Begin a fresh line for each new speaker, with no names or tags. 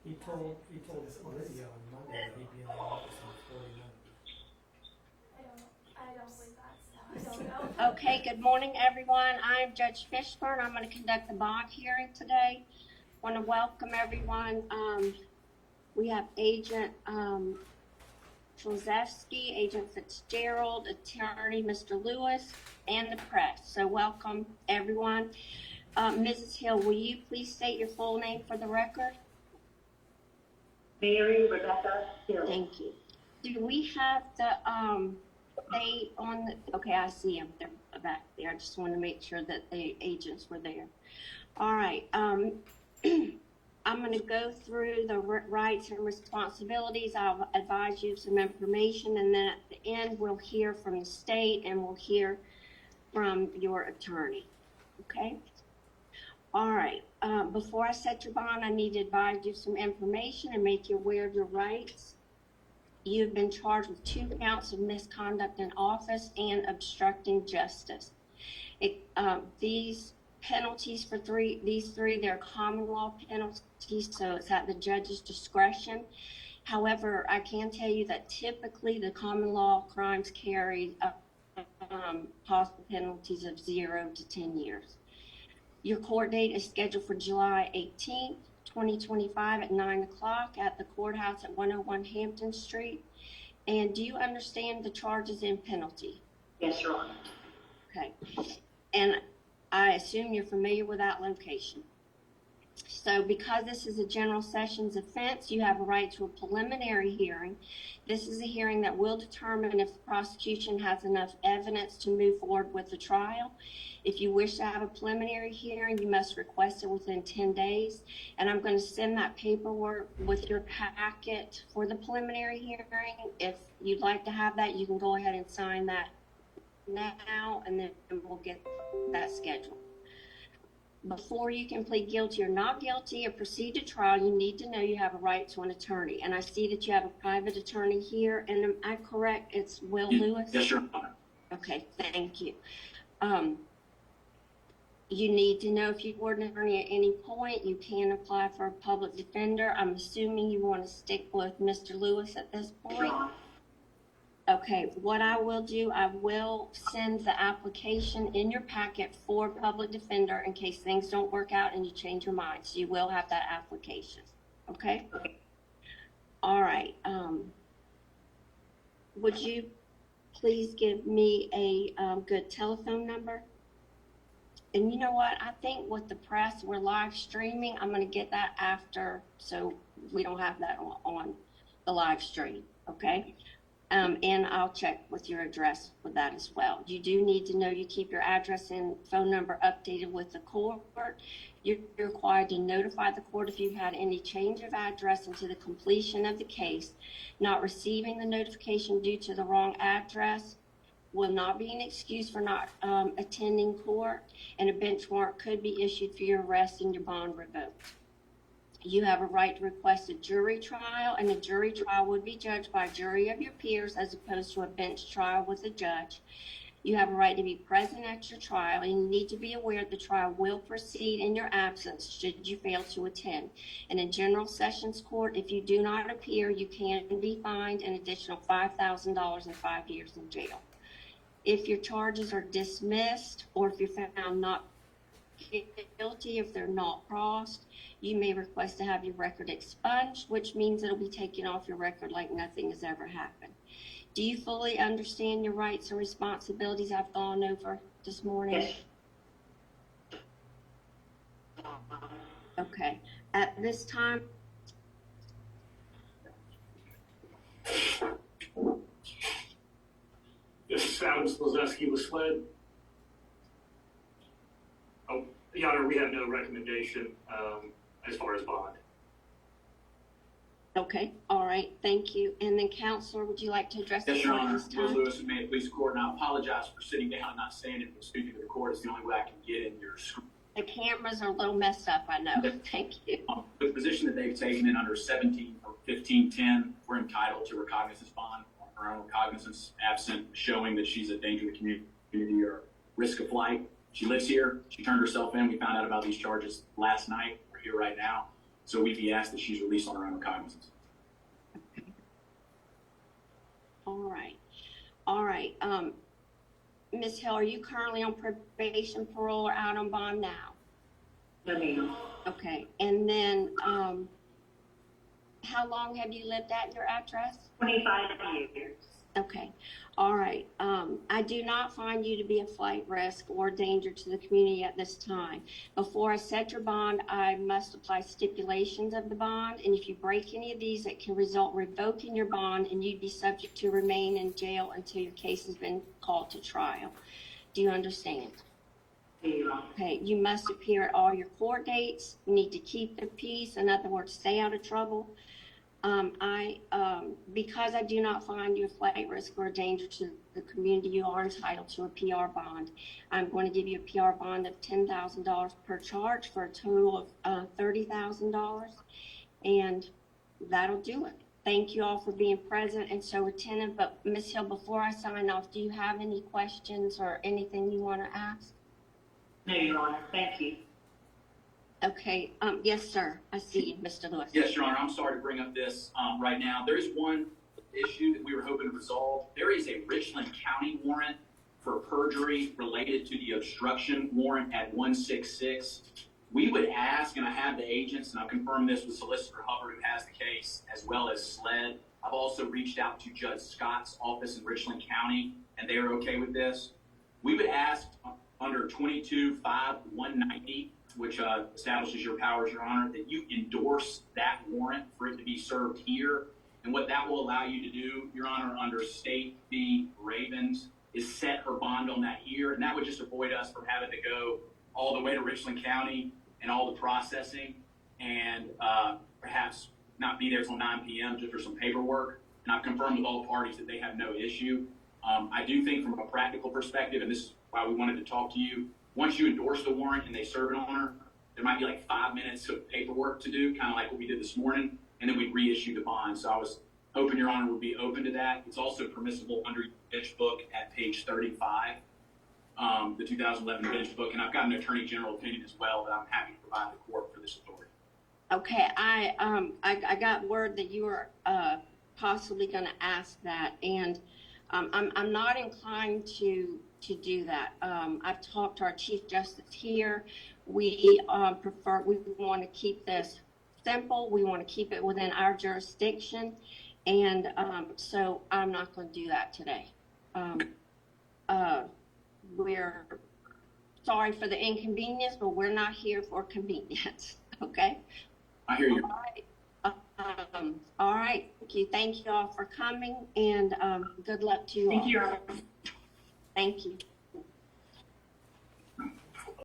He told Lydia on Monday that he'd be in the office on 40 minutes.
I don't believe that, so I don't know.
Okay, good morning, everyone. I'm Judge Fishburne. I'm going to conduct the bond hearing today. I want to welcome everyone. We have Agent Trozewski, Agent Fitzgerald, Attorney Mr. Lewis, and the press. So welcome, everyone. Mrs. Hill, will you please state your full name for the record?
Mary Rebecca Hill.
Thank you. Do we have the they on the, okay, I see them. They're back there. I just want to make sure that the agents were there. All right. I'm going to go through the rights and responsibilities. I'll advise you some information, and then at the end we'll hear from the state and we'll hear from your attorney. Okay? All right. Before I set your bond, I need to advise you some information and make you aware of your rights. You've been charged with 2 counts of misconduct in office and obstructing justice. These penalties for these three, they're common law penalties, so it's at the judge's discretion. However, I can tell you that typically the common law crimes carry possible penalties of 0 to 10 years. Your court date is scheduled for July 18th, 2025 at 9 o'clock at the courthouse at 101 Hampton Street. And do you understand the charges and penalty?
Yes, Your Honor.
Okay. And I assume you're familiar with that location. So because this is a general sessions offense, you have a right to a preliminary hearing. This is a hearing that will determine if the prosecution has enough evidence to move forward with the trial. If you wish to have a preliminary hearing, you must request it within 10 days. And I'm going to send that paperwork with your packet for the preliminary hearing. If you'd like to have that, you can go ahead and sign that now, and then we'll get that scheduled. Before you can plead guilty or not guilty or proceed to trial, you need to know you have a right to an attorney. And I see that you have a private attorney here, and am I correct? It's Will Lewis?
Yes, Your Honor.
Okay, thank you. You need to know if you were an attorney at any point, you can apply for a public defender. I'm assuming you want to stick with Mr. Lewis at this point.
Sure.
Okay, what I will do, I will send the application in your packet for public defender in case things don't work out and you change your mind. So you will have that application. Okay? All right. Would you please give me a good telephone number? And you know what? I think with the press, we're live streaming. I'm going to get that after so we don't have that on the live stream. Okay? And I'll check with your address with that as well. You do need to know you keep your address and phone number updated with the court. You're required to notify the court if you've had any change of address until the completion of the case. Not receiving the notification due to the wrong address will not be an excuse for not attending court, and a bench warrant could be issued for your arrest and your bond revoked. You have a right to request a jury trial, and a jury trial would be judged by a jury of your peers as opposed to a bench trial with a judge. You have a right to be present at your trial, and you need to be aware the trial will proceed in your absence should you fail to attend. And in general sessions court, if you do not appear, you can be fined an additional $5,000 and 5 years in jail. If your charges are dismissed, or if you're found not guilty, if they're not crossed, you may request to have your record expunged, which means it'll be taken off your record like nothing has ever happened. Do you fully understand your rights and responsibilities I've gone over this morning?
Yes.
Okay. At this time,
Yes, Alex Murdaugh was fled. Oh, Your Honor, we have no recommendation as far as bond.
okay, all right, thank you. And then, Counselor, would you like to address the
Yes, Your
court
Honor.
this
Will
time?
Lewis, May it please the court, and I apologize for sitting down and not standing and speaking to the court. It's the only way I can get in your screen.
The cameras are a little messed up, I know. Thank you.
The position that they've taken in under 17 or 1510, we're entitled to recognizance bond on her own recognizance, absent showing that she's a danger to the community or risk of flight. She lives here. She turned herself in. We found out about these charges last night. We're here right now. So we'd be asked that she's released on her own recognizance.
All right. Ms. Hill, are you currently on probation, parole, or out on bond now?
No, ma'am.
Okay, and then, how long have you lived at your address?
25 years.
Okay, all right. I do not find you to be a flight risk or danger to the community at this time. Before I set your bond, I must apply stipulations of the bond, and if you break any of these, it can result in revoking your bond, and you'd be subject to remain in jail until your case has been called to trial. Do you understand?
Yeah.
Okay, you must appear at all your court dates. You need to keep the peace. In other words, stay out of trouble. Because I do not find you a flight risk or a danger to the community, you are entitled to a PR bond. I'm going to give you a PR bond of $10,000 per charge for a total of $30,000, and that'll do it. Thank you all for being present and so attentive. But Ms. Hill, before I sign off, do you have any questions or anything you want to ask?
No, Your Honor. Thank you.
Okay, yes, sir. I see you, Mr. Lewis.
Yes, Your Honor, I'm sorry to bring up this right now. There is one issue that we were hoping to resolve. There is a Richland County warrant for perjury related to the obstruction warrant at 166. We would ask, and I have the agents, and I'll confirm this with Solicitor Hubbard, who has the case, as well as SLED. I've also reached out to Judge Scott's office in Richland County, and they are okay with this. We would ask under 22-5-190, which establishes your powers, Your Honor, that you endorse that warrant for it to be served here. And what that will allow you to do, Your Honor, under State v. Ravens, is set her bond on that here. And that would just avoid us from having to go all the way to Richland County and all the processing and perhaps not be there till 9 p.m. just for some paperwork. And I've confirmed with all parties that they have no issue. I do think from a practical perspective, and this is why we wanted to talk to you, once you endorse the warrant and they serve it on her, there might be like 5 minutes of paperwork to do, kind of like what we did this morning, and then we'd reissue the bond. So I was hoping Your Honor would be open to that. It's also permissible under your bench book at page 35, the 2011 bench book, and I've got an Attorney General opinion as well that I'm happy to provide the court for this authority.
Okay, I got word that you were possibly going to ask that, and I'm not inclined to do that. I've talked to our Chief Justice here. We want to keep this simple. We want to keep it within our jurisdiction. And so I'm not going to do that today. We're sorry for the inconvenience, but we're not here for convenience. Okay?
I hear you.
All right. Thank you all for coming, and good luck to you all.
Thank you, Your Honor.
Thank you.